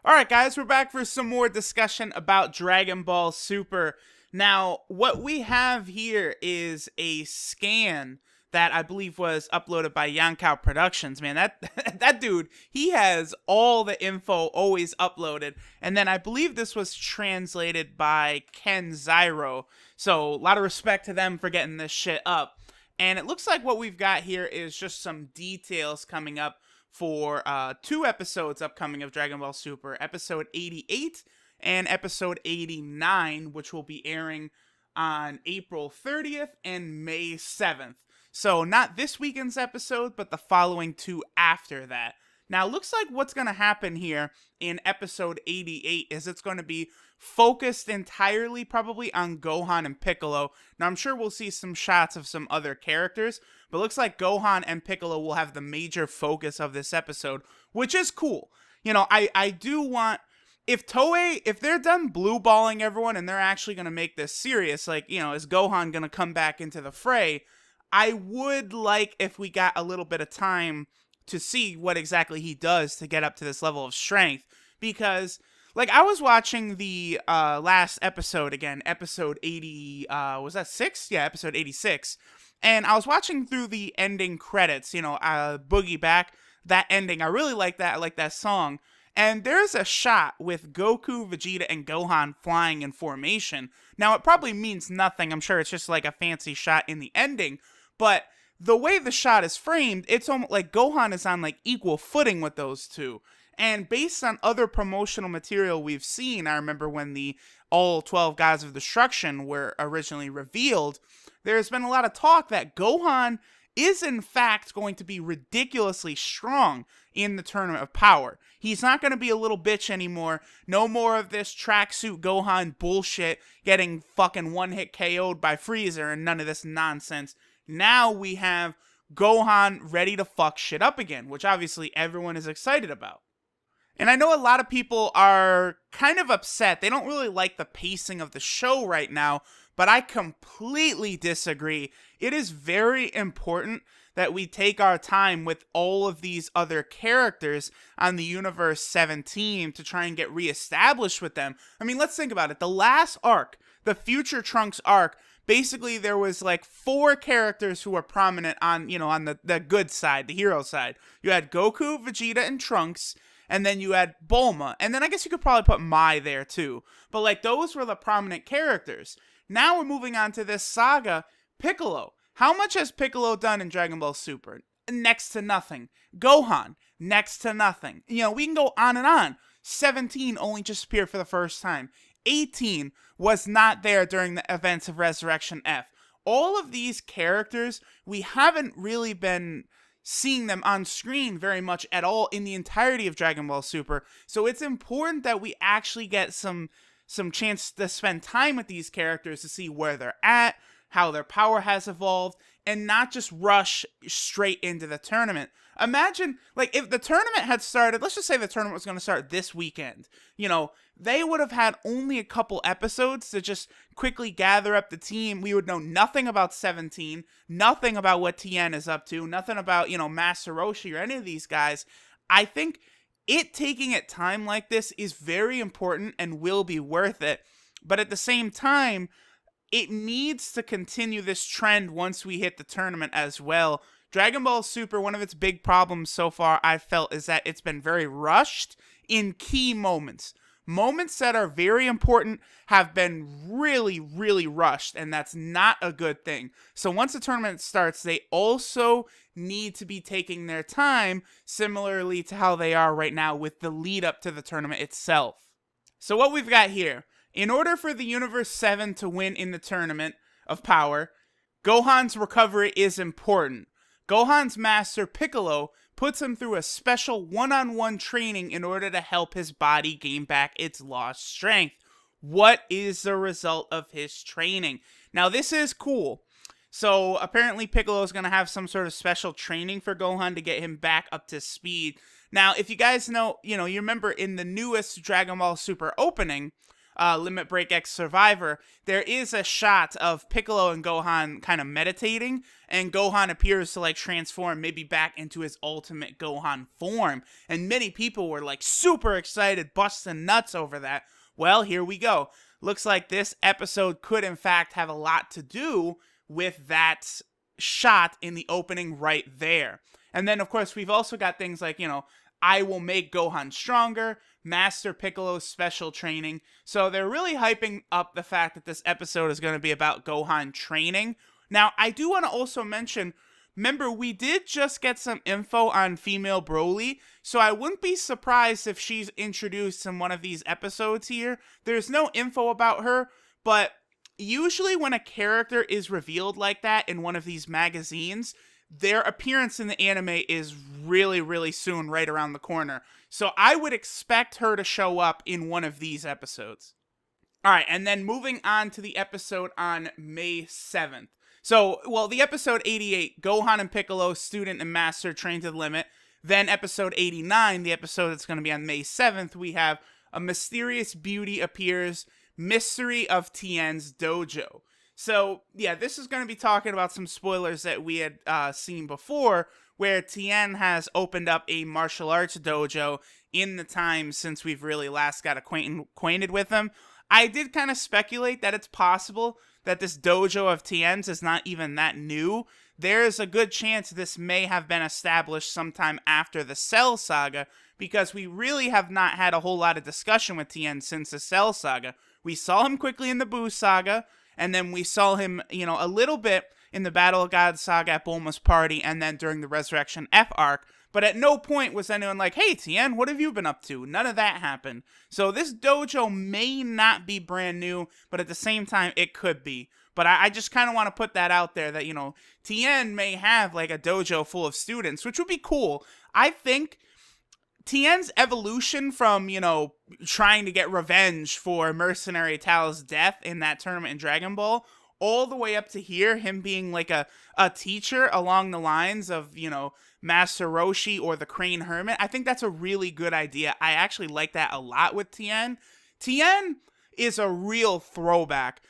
Alright guys, we're back for some more discussion about Dragon Ball Super. Now, what we have here is a scan that I believe was uploaded by Yonkao Productions. Man, that that dude, he has all the info always uploaded. And then I believe this was translated by Ken Zyro. So, a lot of respect to them for getting this shit up. And it looks like what we've got here is just some details coming up for two episodes upcoming of Dragon Ball Super, episode 88 and episode 89, which will be airing on April 30th and May 7th. So not this weekend's episode, but the following two after that. Now, looks like what's going to happen here in episode 88 is it's going to be focused entirely probably on Gohan and Piccolo. Now, I'm sure we'll see some shots of some other characters, but looks like Gohan and Piccolo will have the major focus of this episode, which is cool. You know, I do want, if Toei, if they're done blue balling everyone and they're actually going to make this serious, like, you know, is Gohan going to come back into the fray? I would like if we got a little bit of time to see what exactly he does to get up to this level of strength, because like I was watching the last episode again, episode 80, was that 6? Yeah, episode 86. And I was watching through the ending credits, you know, Boogie Back, that ending. I really like that. I like that song. And there's a shot with Goku, Vegeta, and Gohan flying in formation. Now, it probably means nothing. I'm sure it's just like a fancy shot in the ending. But the way the shot is framed, it's almost like Gohan is on like equal footing with those two. And based on other promotional material we've seen, I remember when the all 12 Gods of Destruction were originally revealed, there's been a lot of talk that Gohan is in fact going to be ridiculously strong in the Tournament of Power. He's not going to be a little bitch anymore. No more of this tracksuit Gohan bullshit getting fucking one-hit KO'd by Freezer and none of this nonsense. Now we have Gohan ready to fuck shit up again, which obviously everyone is excited about. And I know a lot of people are kind of upset. They don't really like the pacing of the show right now, but I completely disagree. It is very important that we take our time with all of these other characters on the Universe 17 to try and get reestablished with them. I mean, let's think about it. The last arc, the Future Trunks arc, basically there was like 4 characters who were prominent on, you know, on the good side, the hero side. You had Goku, Vegeta, and Trunks. And then you had Bulma. And then I guess you could probably put Mai there too. But like those were the prominent characters. Now we're moving on to this saga. Piccolo. How much has Piccolo done in Dragon Ball Super? Next to nothing. Gohan. Next to nothing. You know, we can go on and on. 17 only just appeared for the first time. 18 was not there during the events of Resurrection F. All of these characters, we haven't really been seeing them on screen very much at all in the entirety of Dragon Ball Super. So it's important that we actually get some chance to spend time with these characters to see where they're at, how their power has evolved, and not just rush straight into the tournament. Imagine, like, if the tournament had started, let's just say the tournament was going to start this weekend, you know, they would have had only a couple episodes to just quickly gather up the team. We would know nothing about 17, nothing about what Tien is up to, nothing about, you know, Master Roshi or any of these guys. I think it taking it time like this is very important and will be worth it. But at the same time, it needs to continue this trend once we hit the tournament as well. Dragon Ball Super, one of its big problems so far, I felt, is that it's been very rushed in key moments. Moments that are very important have been really, really rushed, and that's not a good thing. So once the tournament starts, they also need to be taking their time, similarly to how they are right now with the lead up to the tournament itself. So what we've got here, in order for the Universe 7 to win in the Tournament of Power, Gohan's recovery is important. Gohan's master, Piccolo, puts him through a special one-on-one training in order to help his body gain back its lost strength. What is the result of his training? Now, this is cool. So, apparently Piccolo is going to have some sort of special training for Gohan to get him back up to speed. Now, if you guys know, you remember in the newest Dragon Ball Super opening, Limit Break X Survivor, there is a shot of Piccolo and Gohan kind of meditating, and Gohan appears to like transform maybe back into his ultimate Gohan form. And many people were like super excited, busting nuts over that. Well, here we go. Looks like this episode could in fact have a lot to do with that shot in the opening right there. And then, of course, we've also got things like, I will make Gohan stronger, Master Piccolo's special training. So they're really hyping up the fact that this episode is going to be about Gohan training. Now, I do want to also mention, remember, we did just get some info on female Broly, so I wouldn't be surprised if she's introduced in one of these episodes here. There's no info about her, but usually when a character is revealed like that in one of these magazines, their appearance in the anime is really, really soon, right around the corner. So I would expect her to show up in one of these episodes. All right, and then moving on to the episode on May 7th. So, the episode 88, Gohan and Piccolo, student and master, train to the limit. Then episode 89, the episode that's going to be on May 7th, we have a mysterious beauty appears, mystery of TIEN'S dojo. So, yeah, this is going to be talking about some spoilers that we had seen before, where Tien has opened up a martial arts dojo in the time since we've really last got acquainted with him. I did kind of speculate that it's possible that this dojo of Tien's is not even that new. There's a good chance this may have been established sometime after the Cell Saga, because we really have not had a whole lot of discussion with Tien since the Cell Saga. We saw him quickly in the Buu Saga, and then we saw him, a little bit in the Battle of God Saga at Bulma's party, and then during the Resurrection F arc. But at no point was anyone like, hey, Tien, what have you been up to? None of that happened. So this dojo may not be brand new, but at the same time, it could be. But I just kind of want to put that out there that, Tien may have like a dojo full of students, which would be cool. I think Tien's evolution from, trying to get revenge for Mercenary Tal's death in that tournament in Dragon Ball, all the way up to here, him being like a teacher along the lines of, Master Roshi or the Crane Hermit, I think that's a really good idea. I actually like that a lot with Tien. Tien is a real throwback.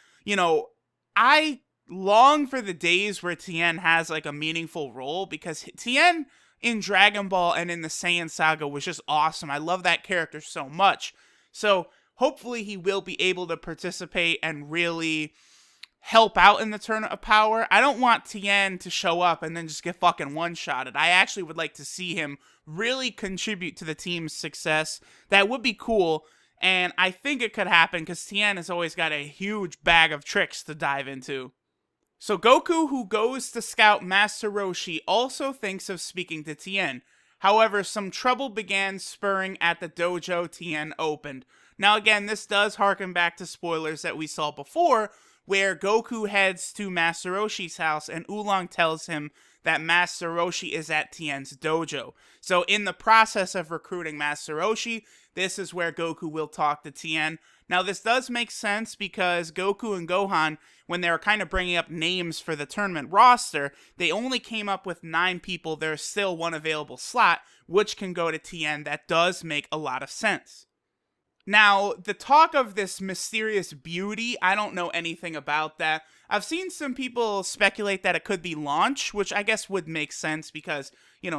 I long for the days where Tien has like a meaningful role, because Tien in Dragon Ball and in the Saiyan Saga was just awesome. I love that character so much. So hopefully he will be able to participate and really help out in the Tournament of Power. I don't want Tien to show up and then just get fucking one-shotted. I actually would like to see him really contribute to the team's success. That would be cool, and I think it could happen because Tien has always got a huge bag of tricks to dive into. So Goku, who goes to scout Master Roshi, also thinks of speaking to Tien. However, some trouble began spurring at the dojo Tien opened. Now again, this does harken back to spoilers that we saw before, where Goku heads to Master Roshi's house and Oolong tells him that Master Roshi is at Tien's dojo. So in the process of recruiting Master Roshi, this is where Goku will talk to Tien. Now this does make sense because Goku and Gohan, when they were kind of bringing up names for the tournament roster, they only came up with 9 people. There's still one available slot, which can go to Tien. That does make a lot of sense. Now, the talk of this mysterious beauty, I don't know anything about that. I've seen some people speculate that it could be Launch, which I guess would make sense because,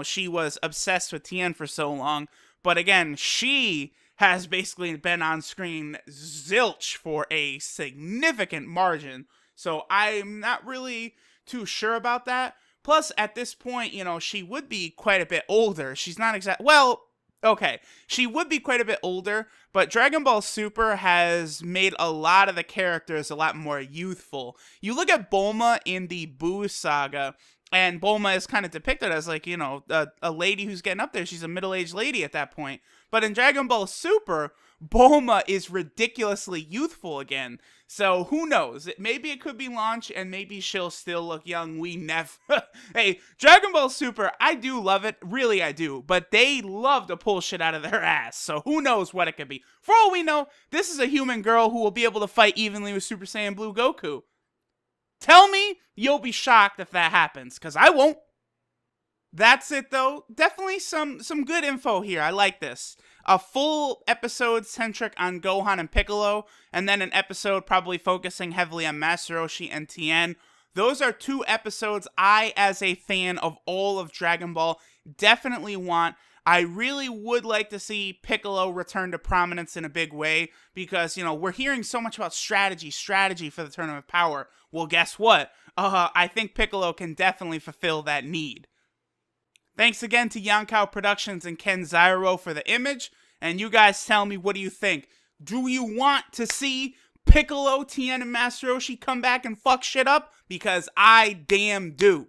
she was obsessed with Tien for so long. But again, she has basically been on screen zilch for a significant margin. So I'm not really too sure about that. Plus, at this point, she would be quite a bit older. She's not okay, she would be quite a bit older, but Dragon Ball Super has made a lot of the characters a lot more youthful. You look at Bulma in the Buu Saga, and Bulma is kind of depicted as like, a lady who's getting up there. She's a middle-aged lady at that point. But in Dragon Ball Super, Bulma is ridiculously youthful again. So who knows? Maybe it could be Launch, and maybe she'll still look young. We never... Hey, Dragon Ball Super, I do love it. Really, I do. But they love to pull shit out of their ass. So who knows what it could be. For all we know, this is a human girl who will be able to fight evenly with Super Saiyan Blue Goku. Tell me you'll be shocked if that happens, because I won't. That's it, though. Definitely some good info here. I like this. a full episode centric on Gohan and Piccolo, and then an episode probably focusing heavily on Master Roshi and Tien. Those are 2 episodes I, as a fan of all of Dragon Ball, definitely want. I really would like to see Piccolo return to prominence in a big way because, we're hearing so much about strategy for the Tournament of Power. Well, guess what? I think Piccolo can definitely fulfill that need. Thanks again to Yonkao Productions and Ken Zairo for the image, and you guys tell me, what do you think? Do you want to see Piccolo, Tien, and Master Roshi come back and fuck shit up? Because I damn do.